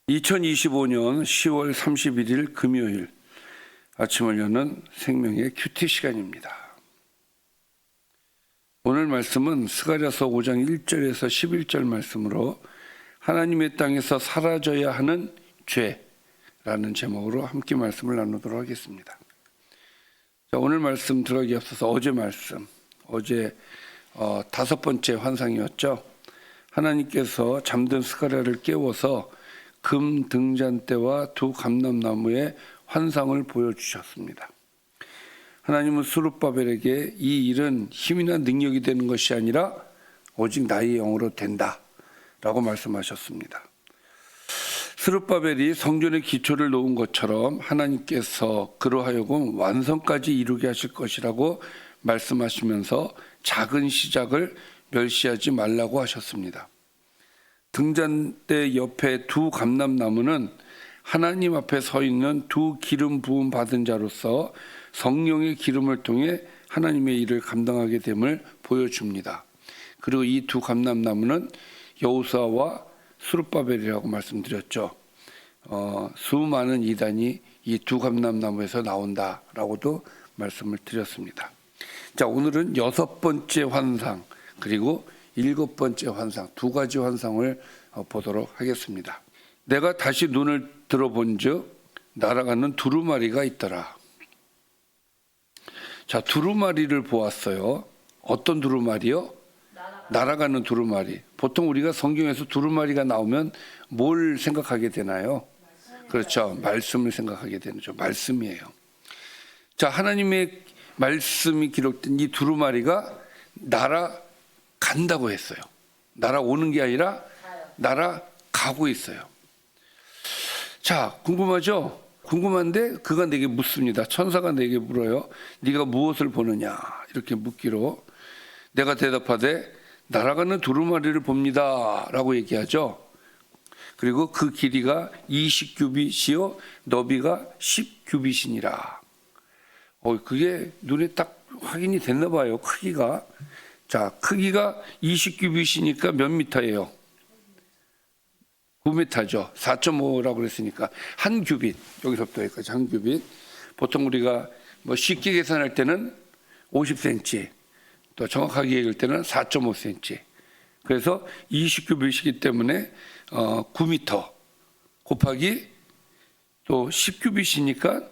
2025년 10월 31일 금요일 아침을 여는 생명의 큐티 시간입니다. 오늘 말씀은 스가랴서 5장 1절에서 11절 말씀으로 하나님의 땅에서 사라져야 하는 죄라는 제목으로 함께 말씀을 나누도록 하겠습니다. 자, 오늘 말씀 들어가기 앞서서 어제 말씀, 다섯 번째 환상이었죠. 하나님께서 잠든 스가랴를 깨워서 금 등잔대와 두 감람나무의 환상을 보여주셨습니다. 하나님은 스룹바벨에게 이 일은 힘이나 능력이 되는 것이 아니라 오직 나의 영으로 된다 라고 말씀하셨습니다. 스룹바벨이 성전의 기초를 놓은 것처럼 하나님께서 그로 하여금 완성까지 이루게 하실 것이라고 말씀하시면서 작은 시작을 멸시하지 말라고 하셨습니다. 등잔대 옆에 두 감람나무는 하나님 앞에 서 있는 두 기름 부음 받은 자로서 성령의 기름을 통해 하나님의 일을 감당하게 됨을 보여줍니다. 그리고 이 두 감람나무는 여호수아와 스룹바벨이라고 말씀드렸죠. 수많은 이단이 이 두 감람나무에서 나온다라고도 말씀을 드렸습니다. 자, 오늘은 여섯 번째 환상 그리고 일곱 번째 환상, 두 가지 환상을 보도록 하겠습니다. 내가 다시 눈을 들어본즉 날아가는 두루마리가 있더라. 자, 두루마리를 보았어요. 어떤 두루마리요? 날아가는 두루마리. 보통 우리가 성경에서 두루마리가 나오면 뭘 생각하게 되나요? 그렇죠. 말씀을 생각하게 되죠. 말씀이에요. 자, 하나님의 말씀이 기록된 이 두루마리가 날아간다고 했어요. 날아오는 게 아니라 날아가고 있어요. 자, 궁금하죠? 궁금한데 그가 내게 묻습니다. 천사가 내게 물어요. 네가 무엇을 보느냐? 이렇게 묻기로 내가 대답하되 날아가는 두루마리를 봅니다 라고 얘기하죠. 그리고 그 길이가 20규빗이요 너비가 10규빗이니라. 그게 눈에 딱 확인이 됐나 봐요. 크기가. 자, 크기가 20규빗이니까 몇 미터예요? 9m죠. 4.5라고 그랬으니까 한 규빗, 여기서부터 여기까지 한 규빗. 보통 우리가 쉽게 계산할 때는 50cm, 또 정확하게 읽을 때는 4.5cm. 그래서 20규빗이기 때문에 9m 곱하기 또 10규빗이니까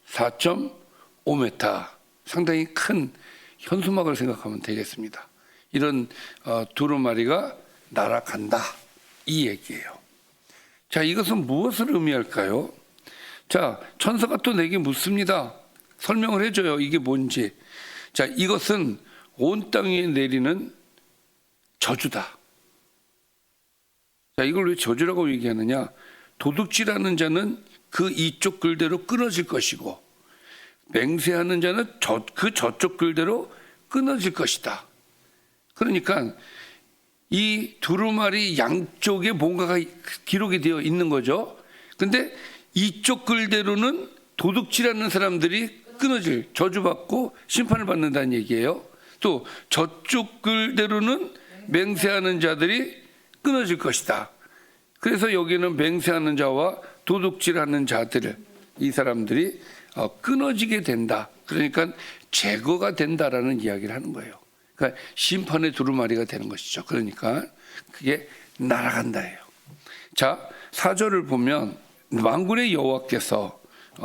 4.5m. 상당히 큰 현수막을 생각하면 되겠습니다. 이런 두루마리가 날아간다 이 얘기예요. 자, 이것은 무엇을 의미할까요? 자, 천사가 또 내게 묻습니다. 설명을 해줘요. 이게 뭔지. 자, 이것은 온 땅에 내리는 저주다. 자, 이걸 왜 저주라고 얘기하느냐? 도둑질하는 자는 그 이쪽 글대로 끊어질 것이고 맹세하는 자는 저쪽 글대로 끊어질 것이다. 그러니까 이 두루마리 양쪽에 뭔가가 기록이 되어 있는 거죠. 근데 이쪽 글대로는 도둑질하는 사람들이 끊어질, 저주받고 심판을 받는다는 얘기예요. 또 저쪽 글대로는 맹세하는 자들이 끊어질 것이다. 그래서 여기는 맹세하는 자와 도둑질하는 자들, 이 사람들이 끊어지게 된다. 그러니까 제거가 된다라는 이야기를 하는 거예요. 그러니까 심판의 두루마리가 되는 것이죠. 그러니까 그게 날아간다예요. 자, 4절을 보면 만군의 여호와께서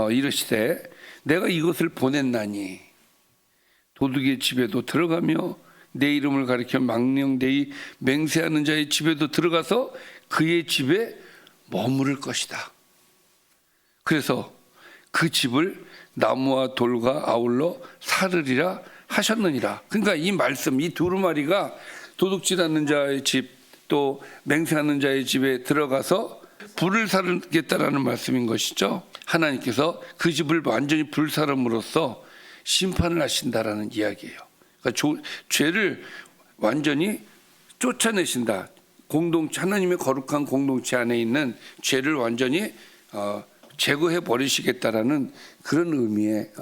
이르시되 내가 이것을 보냈나니 도둑의 집에도 들어가며 내 이름을 가리켜 망령되이 맹세하는 자의 집에도 들어가서 그의 집에 머무를 것이다. 그래서 그 집을 나무와 돌과 아울러 사르리라 하셨느니라. 그러니까 이 말씀, 이 두루마리가 도둑질하는 자의 집, 또 맹세하는 자의 집에 들어가서 불을 사르겠다라는 말씀인 것이죠. 하나님께서 그 집을 완전히 불사름으로써 심판을 하신다라는 이야기예요. 그러니까 죄를 완전히 쫓아내신다. 하나님의 거룩한 공동체 안에 있는 죄를 완전히 제거해 버리시겠다라는 그런 의미의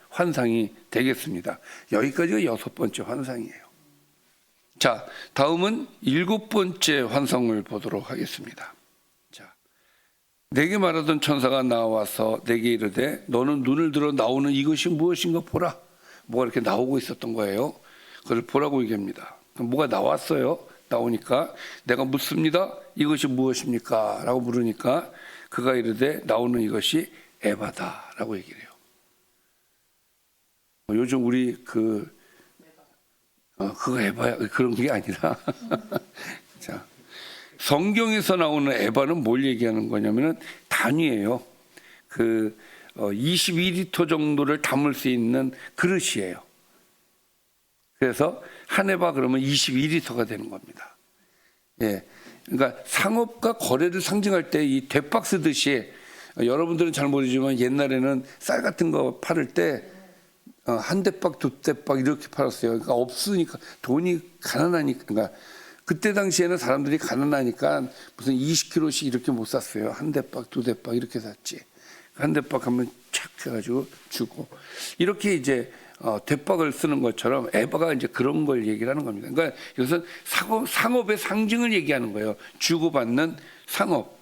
환상이 되겠습니다. 여기까지가 여섯 번째 환상이에요. 자, 다음은 일곱 번째 환상을 보도록 하겠습니다. 자, 내게 말하던 천사가 나와서 내게 이르되 너는 눈을 들어 나오는 이것이 무엇인가 보라. 뭐가 이렇게 나오고 있었던 거예요. 그걸 보라고 얘기합니다. 뭐가 나왔어요. 나오니까 내가 묻습니다. 이것이 무엇입니까? 라고 물으니까 그가 이르되 나오는 이것이 에바다 라고 얘기를 해요. 요즘 우리 그거 에바야 그런 게 아니라 자, 성경에서 나오는 에바는 뭘 얘기하는 거냐면은 단위예요. 22리터 정도를 담을 수 있는 그릇이에요. 그래서 한 에바 그러면 22리터가 되는 겁니다. 예. 그러니까 상업과 거래를 상징할 때 이 대박 쓰듯이 여러분들은 잘 모르지만 옛날에는 쌀 같은 거 팔을 때 한 대박, 두 대박 이렇게 팔았어요. 그러니까 없으니까 돈이 가난하니까. 그러니까 그때 당시에는 사람들이 가난하니까 무슨 20kg씩 이렇게 못 샀어요. 한 대박, 두 대박 이렇게 샀지. 한 대박 하면 착 해가지고 주고 이렇게 이제 대박을 쓰는 것처럼 에바가 이제 그런 걸 얘기를 하는 겁니다. 그러니까 이것은 상업의 상징을 얘기하는 거예요. 주고받는 상업.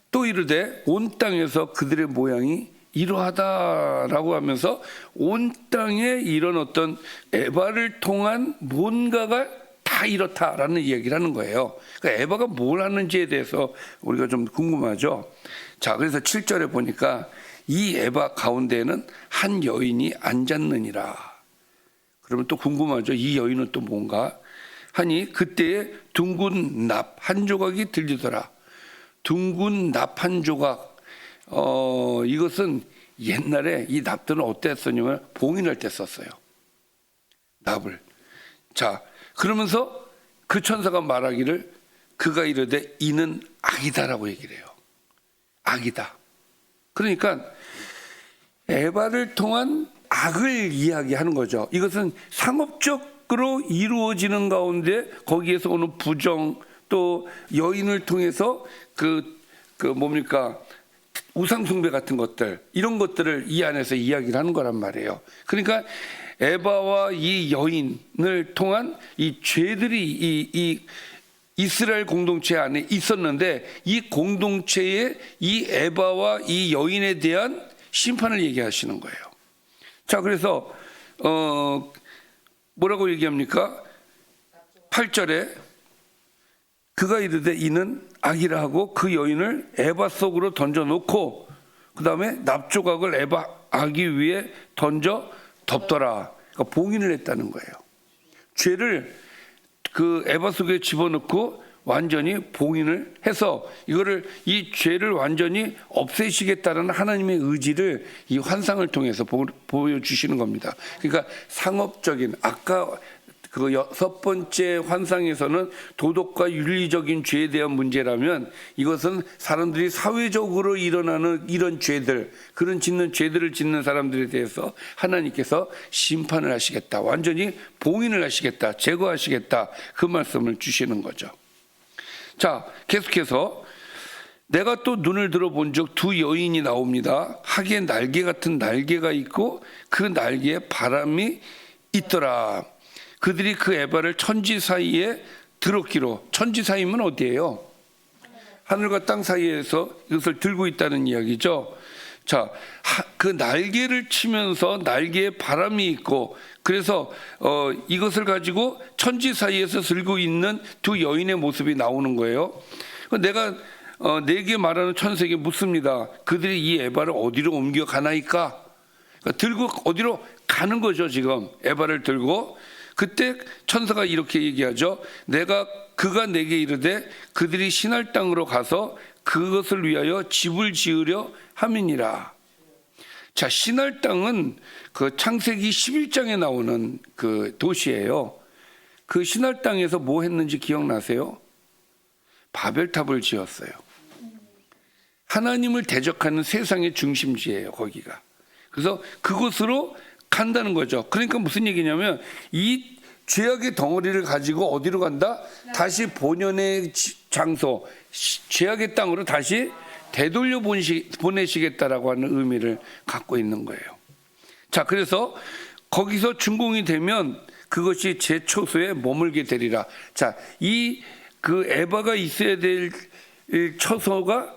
또 이르되 온 땅에서 그들의 모양이 이러하다라고 하면서 온 땅에 이런 어떤 에바를 통한 뭔가가 다 이렇다라는 이야기를 하는 거예요. 그러니까 에바가 뭘 하는지에 대해서 우리가 좀 궁금하죠. 자, 그래서 7절에 보니까 이 에바 가운데에는 한 여인이 앉았느니라. 그러면 또 궁금하죠. 이 여인은 또 뭔가 하니 그때에 둥근 납 한 조각이 들리더라. 둥근 납 한 조각. 이것은 옛날에 이 납들은 어때 썼냐면 봉인할 때 썼어요. 납을. 자, 그러면서 그 천사가 말하기를 그가 이르되 이는 악이다라고 얘기를 해요. 악이다. 그러니까 에바를 통한 악을 이야기하는 거죠. 이것은 상업적으로 이루어지는 가운데 거기에서 오는 부정 또 여인을 통해서 뭡니까 우상숭배 같은 것들 이런 것들을 이 안에서 이야기를 하는 거란 말이에요. 그러니까 에바와 이 여인을 통한 이 죄들이 이 이스라엘 공동체 안에 있었는데 이 공동체에 이 에바와 이 여인에 대한 심판을 얘기하시는 거예요. 자, 그래서 뭐라고 얘기합니까? 8절에 그가 이르되 이는 악이라 하고 그 여인을 에바 속으로 던져놓고 그 다음에 납조각을 에바 아기 위에 던져 덮더라. 그러니까 봉인을 했다는 거예요. 죄를 그 에바 속에 집어넣고 완전히 봉인을 해서 이 죄를 완전히 없애시겠다는 하나님의 의지를 이 환상을 통해서 보여주시는 겁니다. 그러니까 상업적인 아까 그 6번째 환상에서는 도덕과 윤리적인 죄에 대한 문제라면 이것은 사람들이 사회적으로 일어나는 이런 죄들, 그런 죄들을 짓는 사람들에 대해서 하나님께서 심판을 하시겠다. 완전히 봉인을 하시겠다. 제거하시겠다. 그 말씀을 주시는 거죠. 자, 계속해서 내가 또 눈을 들어본 적 두 여인이 나옵니다. 하기에 날개 같은 날개가 있고 그 날개에 바람이 있더라. 그들이 그 에바를 천지 사이에 들었기로. 천지 사이면 어디예요? 하늘과 땅 사이에서 이것을 들고 있다는 이야기죠. 자, 그 날개를 치면서 날개에 바람이 있고 그래서 이것을 가지고 천지 사이에서 들고 있는 두 여인의 모습이 나오는 거예요. 내가 내게 말하는 천사에게 묻습니다. 그들이 이 에바를 어디로 옮겨 가나이까? 그러니까 들고 어디로 가는 거죠. 지금 에바를 들고. 그때 천사가 이렇게 얘기하죠. 그가 내게 이르되 그들이 신할 땅으로 가서 그것을 위하여 집을 지으려 함이니라. 자, 신할 땅은 그 창세기 11장에 나오는 그 도시예요. 그 신할 땅에서 뭐 했는지 기억나세요? 바벨탑을 지었어요. 하나님을 대적하는 세상의 중심지예요, 거기가. 그래서 그곳으로 간다는 거죠. 그러니까 무슨 얘기냐면 이 죄악의 덩어리를 가지고 어디로 간다? 다시 본연의 장소, 죄악의 땅으로 다시 되돌려 보내시겠다라고 하는 의미를 갖고 있는 거예요. 자, 그래서 거기서 준공이 되면 그것이 제 초소에 머물게 되리라. 자, 그 에바가 있어야 될 처소가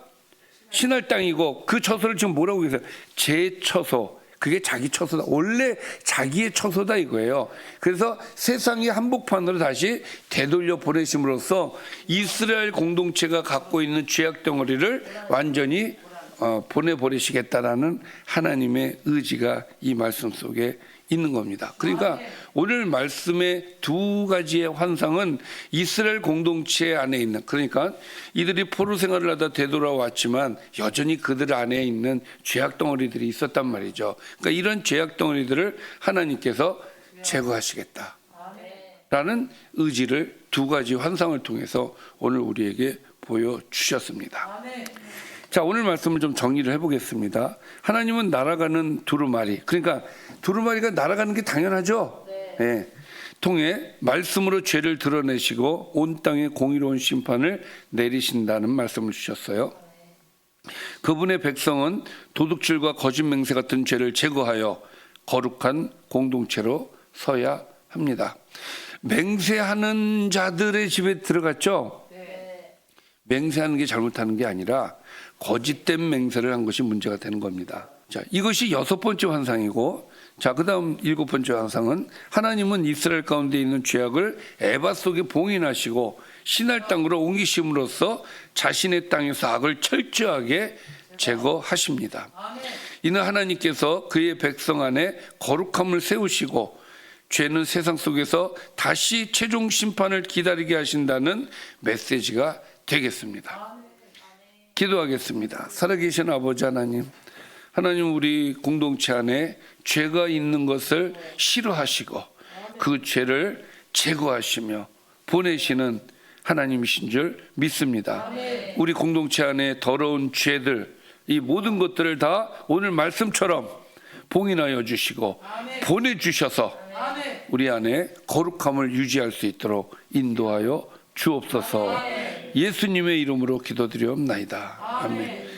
신할 땅이고 그 처소를 지금 뭐라고 계세요? 제 처소. 그게 자기 처소다. 원래 자기의 처소다 이거예요. 그래서 세상의 한복판으로 다시 되돌려 보내심으로써 이스라엘 공동체가 갖고 있는 죄악 덩어리를 완전히 보내버리시겠다라는 하나님의 의지가 이 말씀 속에 있는 겁니다. 그러니까 오늘 말씀의 두 가지의 환상은 이스라엘 공동체 안에 있는, 그러니까 이들이 포로 생활을 하다 되돌아왔지만 여전히 그들 안에 있는 죄악 덩어리들이 있었단 말이죠. 그러니까 이런 죄악 덩어리들을 하나님께서 제거하시겠다 라는 의지를 두 가지 환상을 통해서 오늘 우리에게 보여주셨습니다. 자, 오늘 말씀을 좀 정리를 해보겠습니다. 하나님은 날아가는 두루마리, 그러니까 두루마리가 날아가는 게 당연하죠. 네. 통해 말씀으로 죄를 드러내시고 온 땅에 공의로운 심판을 내리신다는 말씀을 주셨어요. 그분의 백성은 도둑질과 거짓 맹세 같은 죄를 제거하여 거룩한 공동체로 서야 합니다. 맹세하는 자들의 집에 들어갔죠. 맹세하는 게 잘못하는 게 아니라 거짓된 맹세를 한 것이 문제가 되는 겁니다. 자, 이것이 6번째 환상이고, 자, 그 다음 7번째 환상은 하나님은 이스라엘 가운데 있는 죄악을 에바 속에 봉인하시고 신할 땅으로 옮기심으로써 자신의 땅에서 악을 철저하게 제거하십니다. 이는 하나님께서 그의 백성 안에 거룩함을 세우시고 죄는 세상 속에서 다시 최종 심판을 기다리게 하신다는 메시지가 되겠습니다. 기도하겠습니다. 살아계신 아버지 하나님, 하나님 우리 공동체 안에 죄가 있는 것을 싫어하시고 그 죄를 제거하시며 보내시는 하나님이신 줄 믿습니다. 우리 공동체 안에 더러운 죄들, 이 모든 것들을 다 오늘 말씀처럼 봉인하여 주시고 보내주셔서 우리 안에 거룩함을 유지할 수 있도록 인도하여 주옵소서. 예수님의 이름으로 기도드리옵나이다. 아멘.